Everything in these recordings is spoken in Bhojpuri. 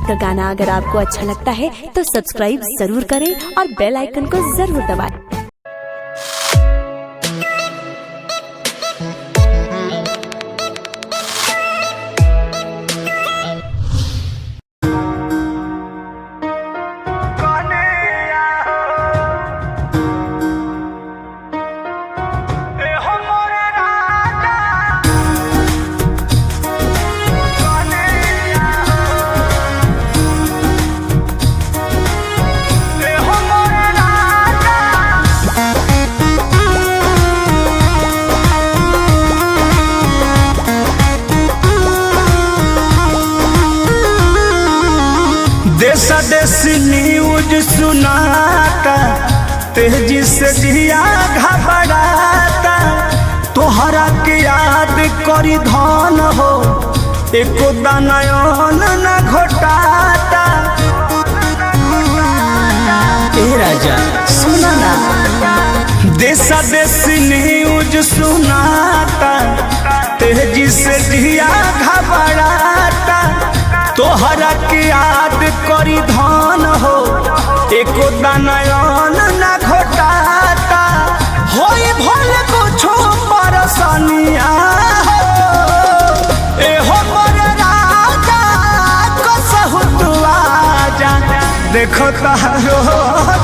का गाना अगर आपको अच्छा लगता है तो सब्सक्राइब जरूर करें और बेल आइकन को जरूर दबाएं। देशा देशी न्यूज सुनाता, तेजी से जिया घबराता, तोहरा के याद करी धन हो, एको दानयन न घोटाता। ए राजा सुना ना, देशा देशी न्यूज सुनाता, तेजी से जिया घबराता, तोहरा के याद करी धन हो, एको दानयन न घोटाता। होई भल कुछो परसनिया हो, एहो मोर राजा कसहु तू आजा, देखो तारो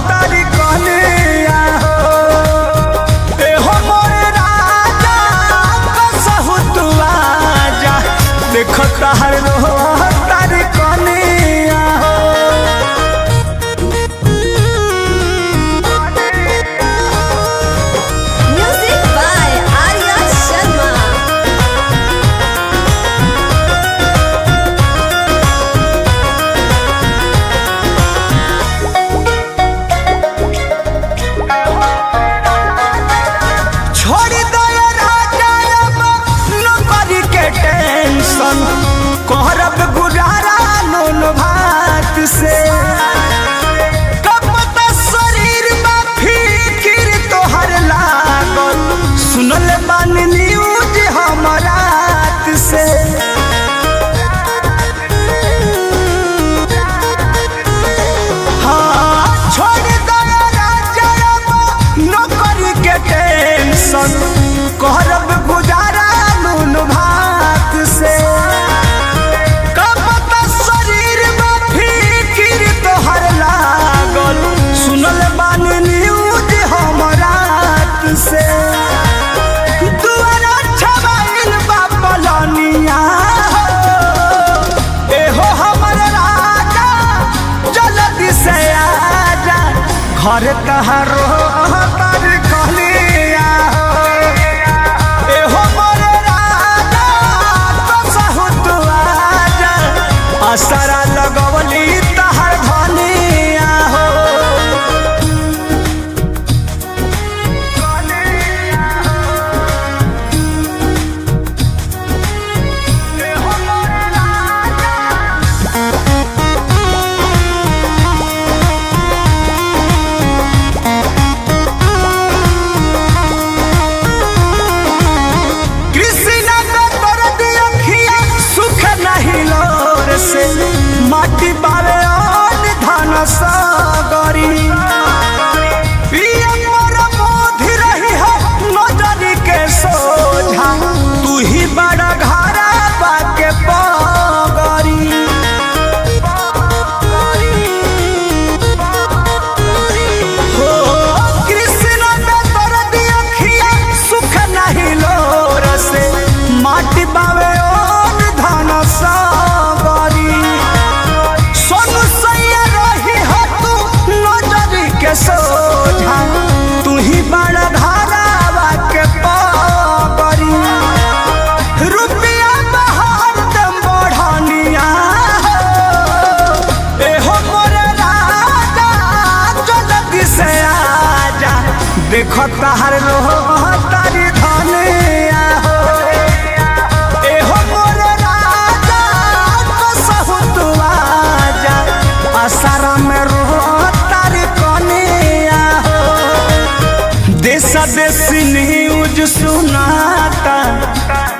तारी कनिया हो, एहो मोर राजा कसहु तू आजा, देखो तारो कहरब गुजारा नून भात से, कब शरीर में फिकिर तोहर लागल, सुनल बानी न्यूज हमरा से। हाँ छोड़ दया राजा नौकरी के टेंशन, कहरब गुजारा नून भात से, सुनल बानी न्यूज हमरा से। दुआरा छबाइल बा पलनिया हो, एहो हमर राजा जल्दी से आजा, घर तहारो तारी कहलिया हो, एहो मोर राजा कसहु तू आजा, असरा लगवली तहार धनिया हो। माटी बावे और धन सागरी, पिया मोर मोधी रही है नजरी के सोझा, तू ही बड़ा घरा बाके पगरी। हो कृष्ण में दर्द अखिया सुख नहीं लोर से, माटी बावे और धन सागरी, सोझा तू ही बड़ा धारावा के पगरी। रुपया बहार दम बढ़निया हो, एहो मोर राजा जल्दी से आजा, देखो तार तारी धनिया हो, एहो मोर राजा कसहु तू आजा, असरा में देशा देशी न्यूज सुनाता,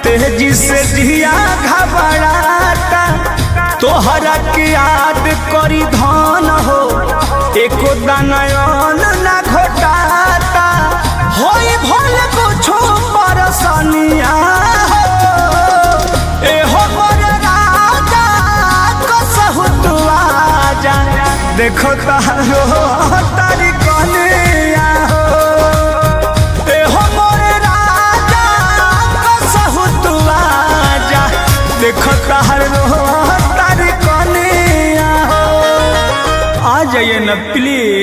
तेजी से जिया घबराता, तोहरा के याद करी धन हो एको दानयन ना घोटाता होई भल कुछो परसनिया हो ए हो मोर राजा कसहु तू आजा देखो तारो तारी कनिया हो ए हो मोर राजा कसहु तू आजा देखो तारो तारी कनिया हो आ जाइए न प्लीज।